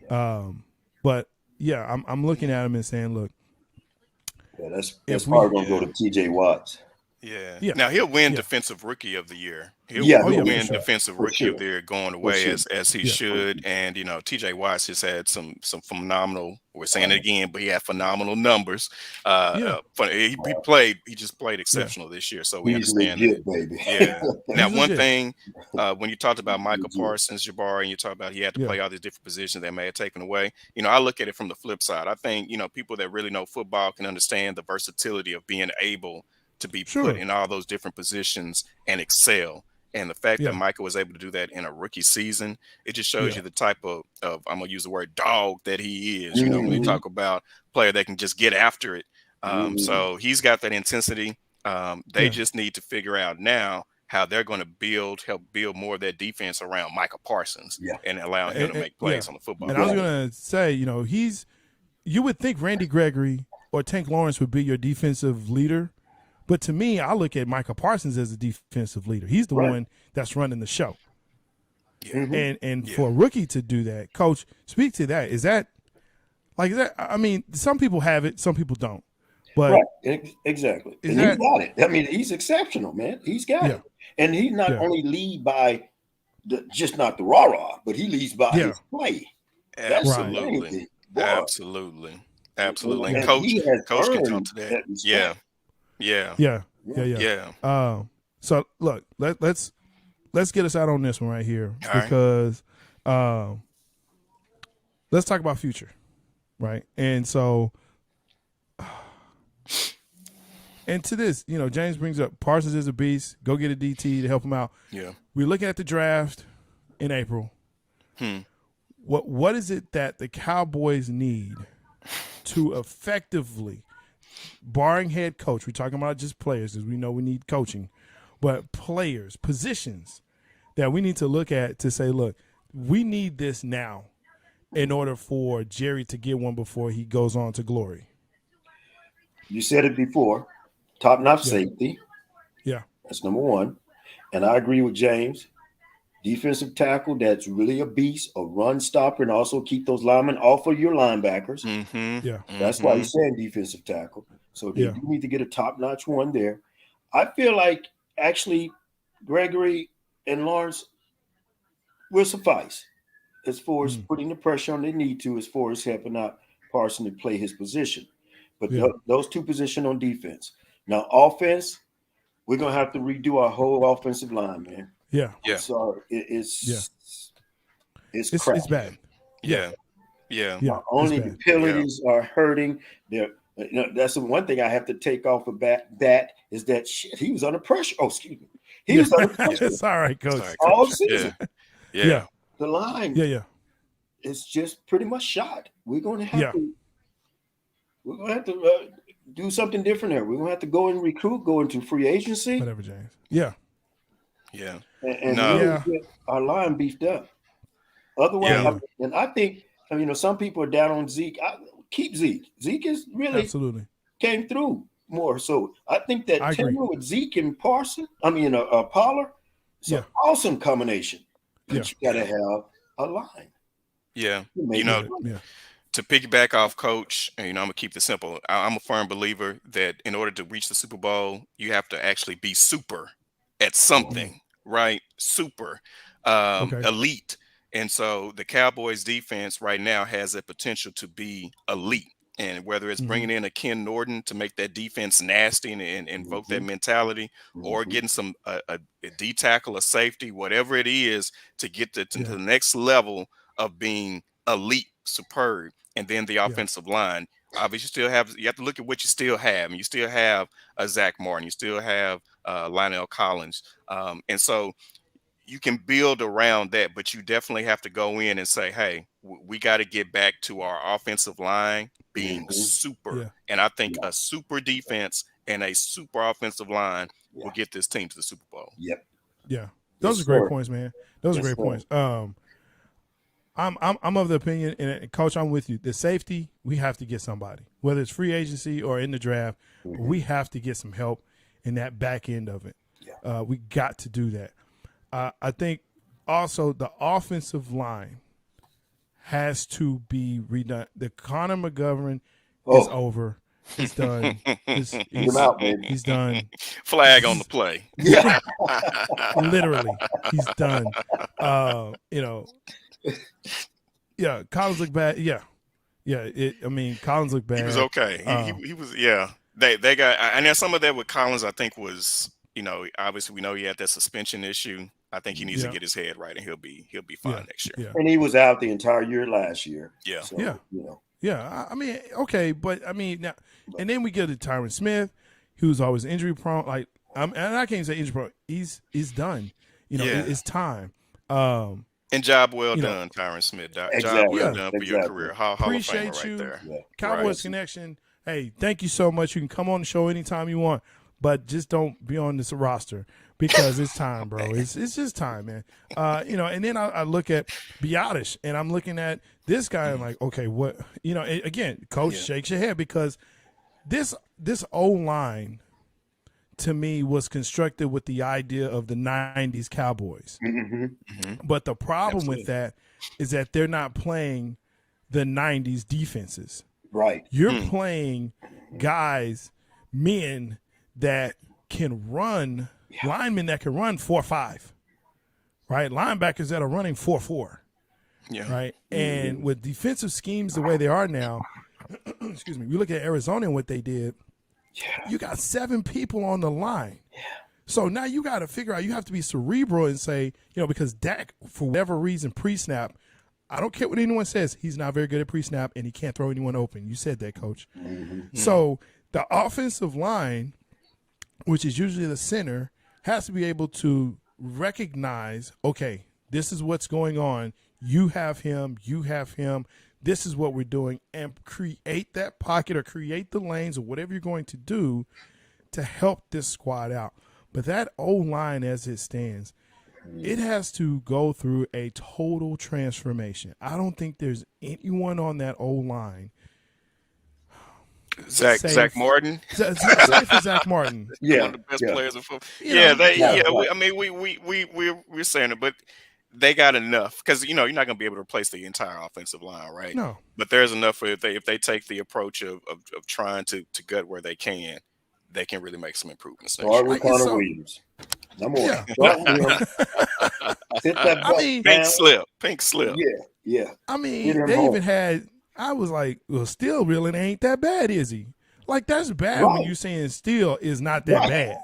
But yeah, I'm looking at him and saying, look, that's probably gonna go to T.J. Watts. Yeah. Now he'll win defensive rookie of the year. He'll win defensive rookie of the year going away as he should. And TJ Watts has had some phenomenal. We're saying it again, but he had phenomenal numbers. He just played exceptional this year. So we understand legit, baby. Yeah. Now one thing, when you talked about Michael Parsons, Jabari, and you talked about he had to play all these different positions that may have taken away. I look at it from the flip side. I think people that really know football can understand the versatility of being able to be put in all those different positions and excel. And the fact that Michael was able to do that in a rookie season, it just shows you the type of I'm going to use the word dog that he is, when you talk about player that can just get after it. So he's got that intensity. They just need to figure out now how they're going to help build more of that defense around Michael Parsons and allow him to make plays on the football. And I was going to say, you would think Randy Gregory or Tank Lawrence would be your defensive leader. But to me, I look at Michael Parsons as a defensive leader. He's the one that's running the show. Yeah. And for a rookie to do that, Coach, speak to that. Is that? I mean, some people have it, some people don't. But exactly. And he got it. I mean, he's exceptional, man. He's got it. And he not only lead by just not the rah-rah, but he leads by his play. Absolutely. Absolutely. And Coach can talk to that. Yeah. So look, let's get us out on this one right here because let's talk about future, right? And so, and to this, James brings up Parsons is a beast. Go get a DT to help him out. Yeah, we're looking at the draft in April. What is it that the Cowboys need to effectively? Barring head coach, we're talking about just players because we know we need coaching, but players, positions that we need to look at to say, look, we need this now in order for Jerry to get one before he goes on to glory. You said it before, top-notch safety. Yeah. That's number one. And I agree with James. Defensive tackle that's really a beast, a run stopper, and also keep those linemen off of your linebackers. Yeah. That's why he's saying defensive tackle. So they do need to get a top-notch one there. I feel like actually Gregory and Lawrence will suffice as far as putting the pressure on they need to, as far as helping out Parson to play his position. But those two positions on defense. Now, offense, we're going to have to redo our whole offensive line, man. Yeah. So it's crap. It's bad. Yeah. Only the penalties are hurting. That's the one thing I have to take off of that is that shit. He was under pressure. Oh, excuse me. He was under pressure. It's all right, Coach. All season. Yeah. The line. Yeah. It's just pretty much shot. We're going to have to. We're going to have to do something different there. We're going to have to go and recruit, go into free agency. Whatever, James. Yeah. And really get our line beefed up. Otherwise, and I think some people are down on Zeke. Keep Zeke. Zeke is really came through more. So I think that tandem with Zeke and Pollard, it's an awesome combination. But you got to have a line. Yeah. To piggyback off Coach, I'm going to keep this simple. I'm a firm believer that in order to reach the Super Bowl, you have to actually be super at something, right? Super, elite. And so the Cowboys defense right now has the potential to be elite. And whether it's bringing in a Ken Norton to make that defense nasty and invoke that mentality, or getting some a D tackle, a safety, whatever it is, to get to the next level of being elite, superb, and then the offensive line. Obviously, you have to look at what you still have. And you still have a Zach Martin, you still have Lionel Collins, and so you can build around that, but you definitely have to go in and say, hey, we got to get back to our offensive line being super. Yeah. And I think a super defense and a super offensive line will get this team to the Super Bowl. Yep. Yeah. Those are great points, man. Those are great points. I'm of the opinion, and Coach, I'm with you. The safety, we have to get somebody, whether it's free agency or in the draft. We have to get some help in that back end of it. Yeah. We got to do that. I think also the offensive line has to be redone. The Connor McGovern is over. He's done. He's out, baby. He's done. Flag on the play. Yeah. Literally, he's done. Yeah, Collins looked bad. Yeah. Collins looked bad. He was okay. He was. Yeah. They got, and then some of that with Collins, I think was, obviously we know he had that suspension issue. I think he needs to get his head right, and he'll be fine next year. Yeah. And he was out the entire year last year. Yeah. So, Yeah. Okay, but now, and then we get to Tyron Smith, who's always injury prone. And I can't say injury prone. He's done. It's time. And job well done, Tyron Smith. Job well done for your career. Appreciate Hall of Famer you, right there. Yeah. Cowboys Connection. Hey, thank you so much. You can come on the show anytime you want, but just don't be on this roster because it's time, bro. It's just time, man. And then I look at Biotish, and I'm looking at this guy and like, okay, what? Again, Coach shakes your head because this O-line to me was constructed with the idea of the 90s Cowboys. But the problem with that is that they're not playing the 90s defenses. Right. You're playing guys, men that can run, linemen that can run 4.5, right? Linebackers that are running 4.4, right? And with defensive schemes the way they are now, excuse me, we look at Arizona and what they did. You got 7 people on the line. So now you got to figure out, you have to be cerebral and say, because Dak, for whatever reason, pre-snap, I don't care what anyone says, he's not very good at pre-snap and he can't throw anyone open. You said that, Coach. So the offensive line, which is usually the center, has to be able to recognize, okay, this is what's going on. You have him. This is what we're doing, and create that pocket or create the lanes or whatever you're going to do to help this squad out. But that O-line as it stands, it has to go through a total transformation. I don't think there's anyone on that O-line. Zach Martin. Safe for Zach Martin. One of the best players of football. We're saying it, but they got enough because you're not going to be able to replace the entire offensive line, right? No. But there's enough for if they take the approach of trying to gut where they can really make some improvements. Start with Connor Williams. Number one. Sit that Pink slip. Yeah. They even had. I was like, well, Steele really ain't that bad, is he? Like, that's bad when you're saying Steele is not that bad.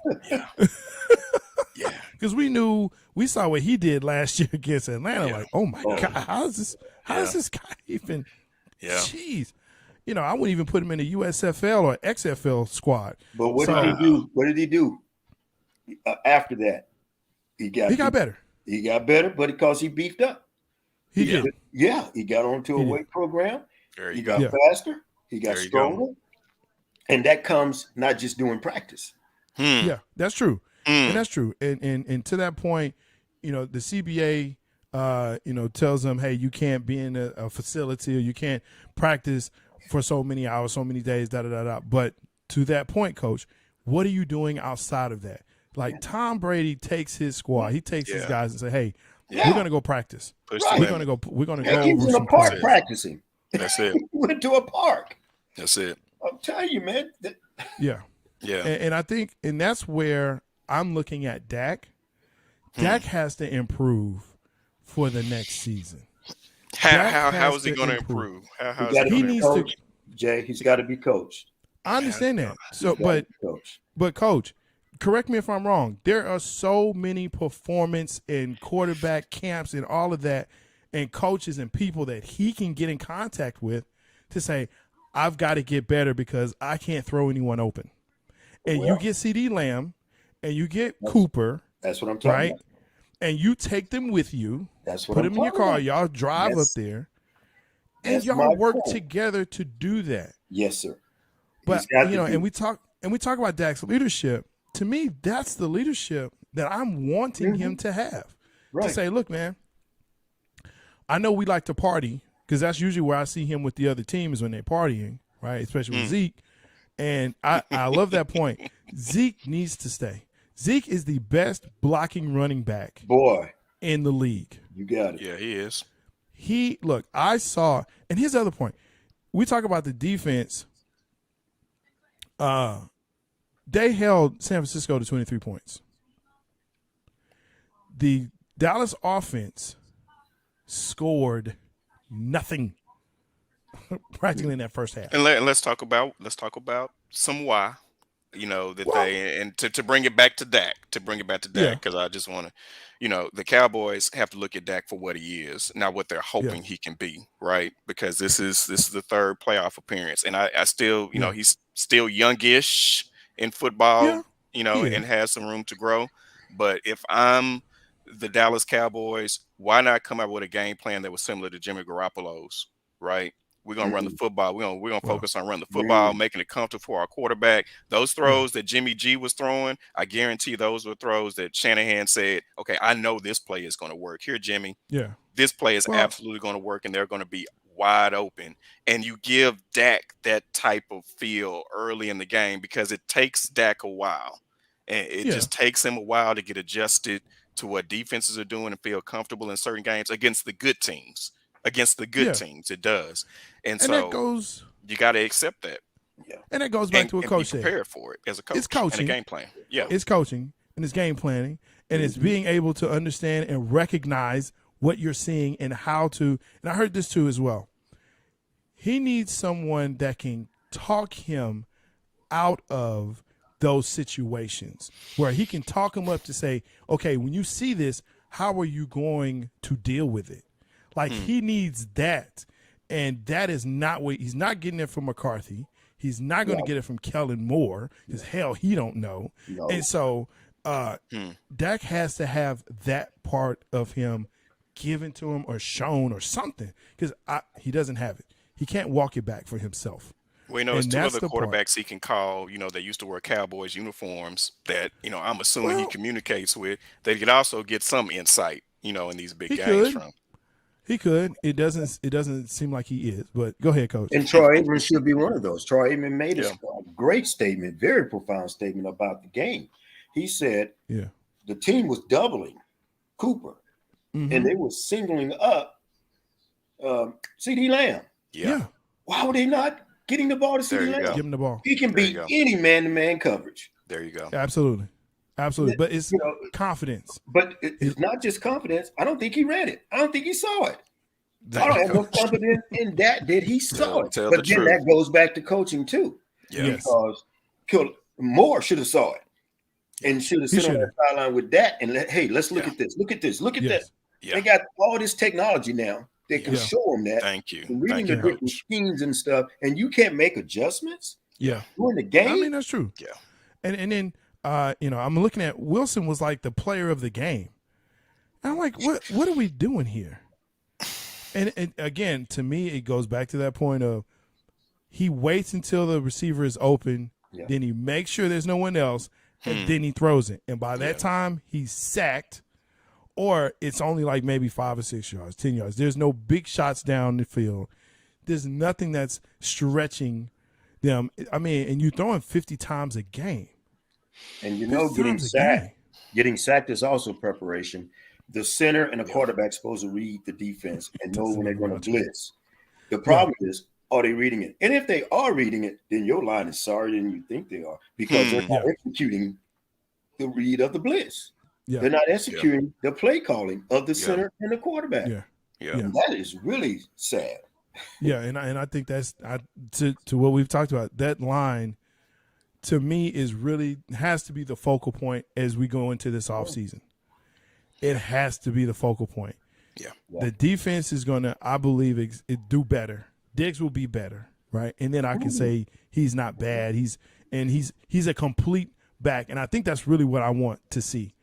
Yeah. Because we saw what he did last year against Atlanta. Like, oh my God, how is this guy even? Yeah. Jeez. I wouldn't even put him in the USFL or XFL squad. But what did he do? What did he do after that? He got better. He got better, but because he beefed up. He did. Yeah, he got onto a weight program. He got faster. He got stronger. And that comes not just doing practice. Yeah, that's true. And that's true. And to that point, the CBA, tells them, hey, you can't be in a facility or you can't practice for so many hours, so many days, da-da-da-da. But to that point, Coach, what are you doing outside of that? Like Tom Brady takes his squad. He takes his guys and say, hey, we're going to go practice. We're going to go he was in a park practicing. That's it. He went to a park. That's it. I'm telling you, man. Yeah. And I think, and that's where I'm looking at Dak. Dak has to improve for the next season. How is he going to improve? He needs to. Jay, he's got to be coached. I understand that. So, but Coach, correct me if I'm wrong. There are so many performance and quarterback camps and all of that, and coaches and people that he can get in contact with to say, I've got to get better because I can't throw anyone open. And you get CD Lamb and you get Cooper. That's what I'm talking about. and you take them with you. That's what put I'm them in your talking car. about. Y'all drive up Yes. there, and That's y'all my work point. together to do that. Yes, sir. But He's got to and be. we talk about Dak's leadership. To me, that's the leadership that I'm wanting him to have. Right. To say, look, man, I know we like to party because that's usually where I see him with the other team is when they're partying, right? Especially with Zeke. And I love that point. Zeke needs to stay. Zeke is the best blocking running back Boy, in the league. you got it. Yeah, he is. I saw, and here's the other point. We talk about the defense. They held San Francisco to 23 points. The Dallas offense scored nothing practically in that first half. And let's talk about some why. That they and to bring it back to Dak, Yeah. because I just want to, the Cowboys have to look at Dak for what he is, not what they're hoping he can be, right? Because this is the third playoff appearance, and I still, he's still youngish in football, and has some room to grow. But if I'm the Dallas Cowboys, why not come up with a game plan that was similar to Jimmy Garoppolo's, right? We're gonna run the football. We're gonna focus on running the football, making it comfortable for our quarterback. Those throws that Jimmy G was throwing, I guarantee those were throws that Shanahan said, "Okay, I know this play is going to work. Here, Jimmy, this play is absolutely going to work, and they're going to be wide open." And you give Dak that type of feel early in the game because it takes Dak a while, and it just takes him a while to get adjusted to what defenses are doing and feel comfortable in certain games against the good teams. Against the good teams, it does. And so that goes, you got to accept that. Yeah. And that goes back to what Coach be prepared for it as a coach. It's coaching. And a game plan. Yeah. It's coaching and it's game planning and it's being able to understand and recognize what you're seeing and how to. And I heard this too as well. He needs someone that can talk him out of those situations where he can talk him up to say, okay, when you see this, how are you going to deal with it? Like he needs that. And that is not what he's not getting it from McCarthy. He's not going to get it from Kellen Moore because hell, he don't know. No. And so Dak has to have that part of him given to him or shown or something because he doesn't have it. He can't walk it back for himself. Well, there's two other quarterbacks he can call, that used to wear Cowboys uniforms that, I'm assuming he communicates with. They could also get some insight, in these big games from. He could. It doesn't seem like he is. But go ahead, Coach. And Troy Aikman should be one of those. Troy Aikman made a great statement, very profound statement about the game. He said the team was doubling Cooper, and they were singling up C.D. Lamb. Yeah. Why were they not getting the ball to C.D. Lamb? Give him the ball. He can beat any man-to-man coverage. There you go. Absolutely. But it's confidence. But it's not just confidence. I don't think he read it. I don't think he saw it. I don't have no confidence in that he saw it. But then that goes back to coaching too. Yeah. Because Moore should have saw it and should have sit on the sideline with that and let's look at this. Look at this. Look at that. Yeah. They got all this technology now. They can show them that. Thank you. Reading the different schemes and stuff, and you can't make adjustments. During the game. I mean, that's true. Yeah. And then I'm looking at Wilson was like the player of the game. And I'm like, what are we doing here? And again, to me, it goes back to that point of he waits until the receiver is open, then he makes sure there's no one else, and then he throws it. And by that time, he's sacked, or it's only like maybe 5 or 6 yards, 10 yards. There's no big shots down the field. There's nothing that's stretching them. I mean, and you're throwing 50 times a game. And getting sacked is also preparation. The center and the quarterback supposed to read the defense and know when they're going to blitz. The problem is, are they reading it? And if they are reading it, then your line is sorrier than you think they are because they're not executing the read of the blitz. They're not executing the play calling of the center and the quarterback. And that is really sad. And I think that's to what we've talked about. That line, to me, has to be the focal point as we go into this offseason. It has to be the focal point. The defense is going to, I believe, do better. Diggs will be better, right? And then I can say he's not bad. He's a complete back, and I think that's really what I want to see.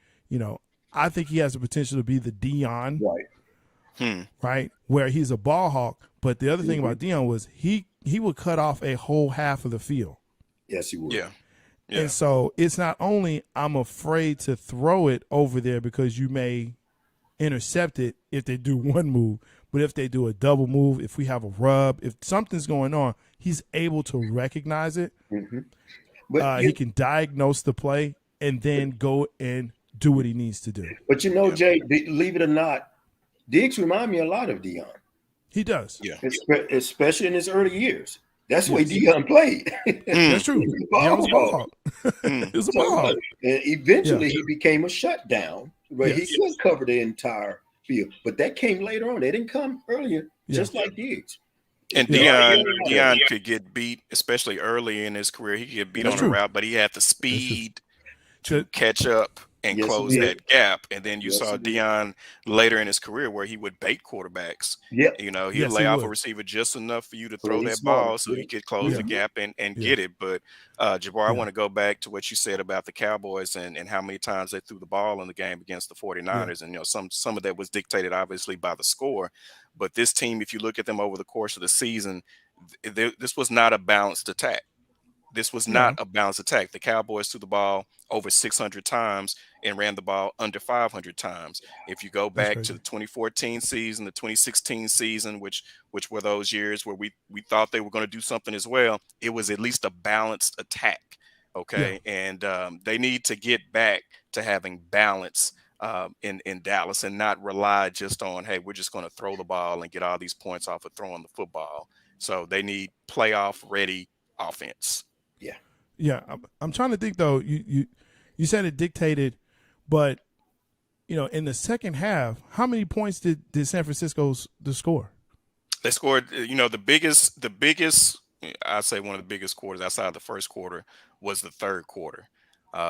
I think he has the potential to be the Dion, Right. right? Where he's a ball hawk. But the other thing about Dion was he would cut off a whole half of the field. Yes, he would. Yeah. And so it's not only I'm afraid to throw it over there because you may intercept it if they do one move, but if they do a double move, if we have a rub, if something's going on, he's able to recognize it. But he can diagnose the play and then go and do what he needs to do. But you know, Jay, believe it or not, Diggs remind me a lot of Dion. He does. Yeah. Especially in his early years. That's the way Dion played. That's true. Dion was a ball hawk. He was a ball hawk. And eventually he became a shutdown where he could cover the entire field. But that came later on. They didn't come earlier, just like Diggs. And Dion could get beat, especially early in his career. He could get beat on a route, but he had the speed to catch up and close that gap. And then you saw Dion later in his career where he would bait quarterbacks. Yeah. You know, he'd lay off a receiver just enough for you to throw that ball so he could close the gap and get it. But Jabbar, I want to go back to what you said about the Cowboys and how many times they threw the ball in the game against the 49ers. And, you know, some of that was dictated obviously by the score. But this team, if you look at them over the course of the season, this was not a balanced attack. This was not a balanced attack. The Cowboys threw the ball over 600 times and ran the ball under 500 times. If you go back to the 2014 season, the 2016 season, which were those years where we thought they were going to do something as well, it was at least a balanced attack. Okay. Yeah. And they need to get back to having balance in Dallas and not rely just on, hey, we're just going to throw the ball and get all these points off of throwing the football. So they need playoff ready offense. Yeah, I'm trying to think though. You said it dictated, but you know, in the second half, how many points did San Francisco score? They scored. You know, the biggest. I say one of the biggest quarters outside of the first quarter was the third quarter,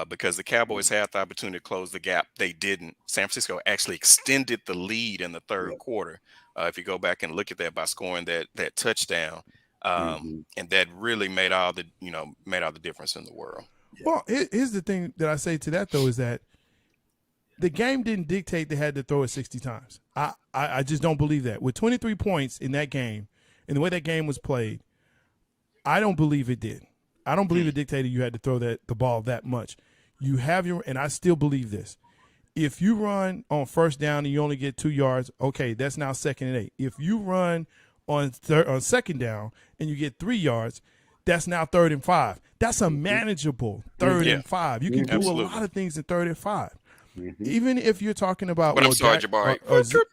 because the Cowboys had the opportunity to close the gap. They didn't. San Francisco actually extended the lead in the third quarter. If you go back and look at that by scoring that touchdown. And that really made all the difference in the world. Well, here's the thing that I say to that though is that the game didn't dictate they had to throw it 60 times. I just don't believe that. With 23 points in that game and the way that game was played, I don't believe it did. I don't believe it dictated you had to throw the ball that much. You have and I still believe this. If you run on first down and you only get 2 yards, okay, that's now 2nd and 8. If you run on second down and you get 3 yards, that's now 3rd and 5. That's a manageable 3rd and 5. You can do a lot of things in 3rd and 5. Even if you're talking about. But I'm sorry, Jabari.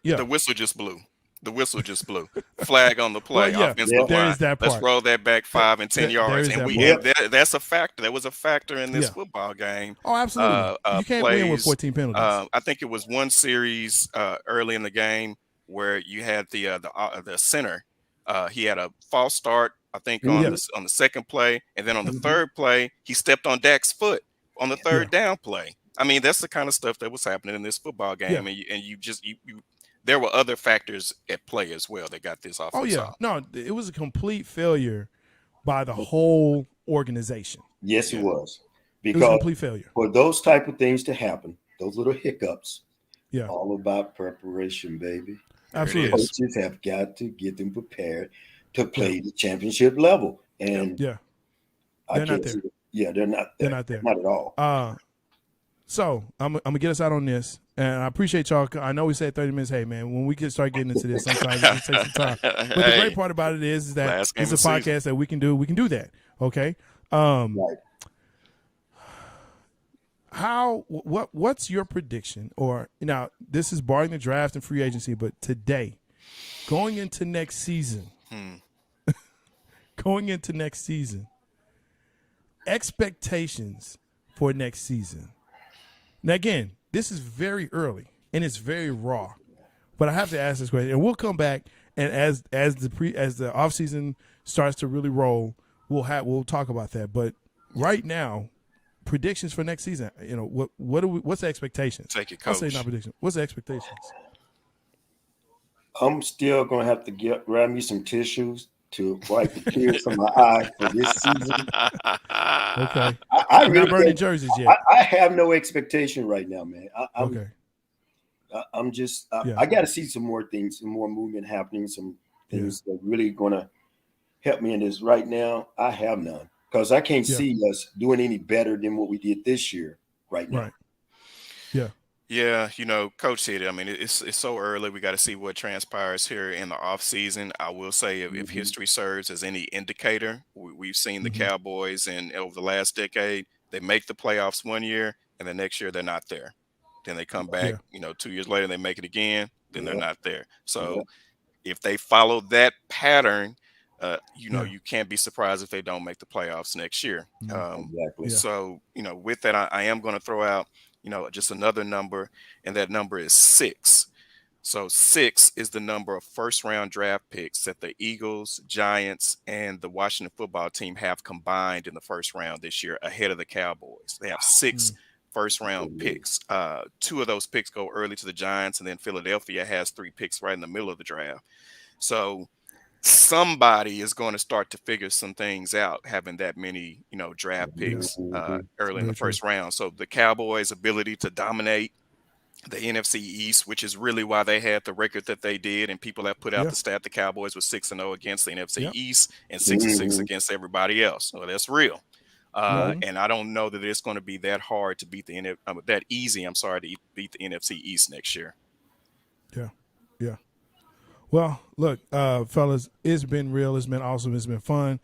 The whistle just blew. The whistle just blew. Flag on the play. Offensive line. That part. Let's roll that back 5 and 10 yards. And that's a factor. That was a factor in this football game. Oh, absolutely. You can't win with 14 penalties. I think it was one series early in the game where you had the center. He had a false start, I think, on the second play, and then on the third play, he stepped on Dak's foot on the third down play. I mean, that's the kind of stuff that was happening in this football game, and you there were other factors at play as well that got this off. Oh yeah, no, it was a complete failure by the whole organization. Yes, it was. Because it was a complete failure. For those type of things to happen, those little hiccups, all about preparation, baby. Absolutely. Coaches have got to get them prepared to play the championship level. And they're not there. They're not there. They're not there. Not at all. So I'm gonna get us out on this, and I appreciate y'all. I know we said 30 minutes. Hey man, when we can start getting into this, sometimes it can take some time. But the great part about it is that it's a podcast that we can do. We can do that. Okay. Right. What's your prediction? Or now this is barring the draft and free agency, but today, going into next season, expectations for next season. Now again, this is very early and it's very raw, but I have to ask this question, and we'll come back and as the offseason starts to really roll, we'll talk about that. But right now, predictions for next season. You know, what's the expectations? Take it, coach. I'll say not prediction. What's the expectations? I'm still gonna have to grab me some tissues to wipe the tears from my eye for this season. Okay. I really not burning jerseys yet. I have no expectation right now, man. Okay. I'm just Yeah. I got to see some more things, some more movement happening, some things that really gonna help me in this. Right now, I have none because I can't see us doing any better than what we did this year right now. Right. Yeah. Yeah, Coach said it. I mean, it's so early. We got to see what transpires here in the off season. I will say, if history serves as any indicator, we've seen the Cowboys and over the last decade, they make the playoffs one year, and the next year they're not there. Then they come back, 2 years later, they make it again, then they're not there. So if they follow that pattern, you can't be surprised if they don't make the playoffs next year. Exactly. So, with that, I am going to throw out, just another number, and that number is 6. So 6 is the number of first round draft picks that the Eagles, Giants, and the Washington football team have combined in the first round this year ahead of the Cowboys. They have 6 first round picks. 2 of those picks go early to the Giants, and then Philadelphia has 3 picks right in the middle of the draft. So somebody is going to start to figure some things out having that many, draft picks early in the first round. So the Cowboys' ability to dominate the NFC East, which is really why they had the record that they did, and people have put out the stat the Cowboys was 6-0 against the NFC East and 6-6 against everybody else. So that's real. And I don't know that it's going to be that hard to beat that easy. I'm sorry, to beat the NFC East next year. Yeah. Yeah. Well, look, fellas, it's been real. It's been awesome. It's been fun.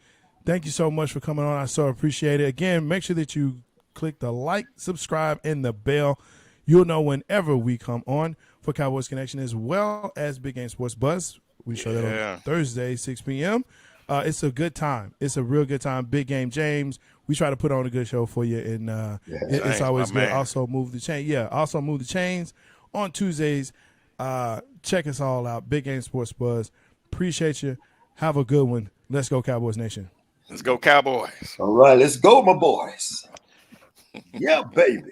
Thank you so much for coming on. I so appreciate it. Again, make sure that you click the like, subscribe, and the bell. You'll know whenever we come on for Cowboys Connection, as well as Big Game Sports Buzz. We show that on Thursday, 6 p.m. It's a good time. It's a real good time. Big Game James. We try to put on a good show for you, and it's always good. Also, Move the Chain. Yeah, also Move the Chains on Tuesdays. Check us all out. Big Game Sports Buzz. Appreciate you. Have a good one. Let's go, Cowboys Nation. Let's go, Cowboys. All right, let's go, my boys. Yeah, baby.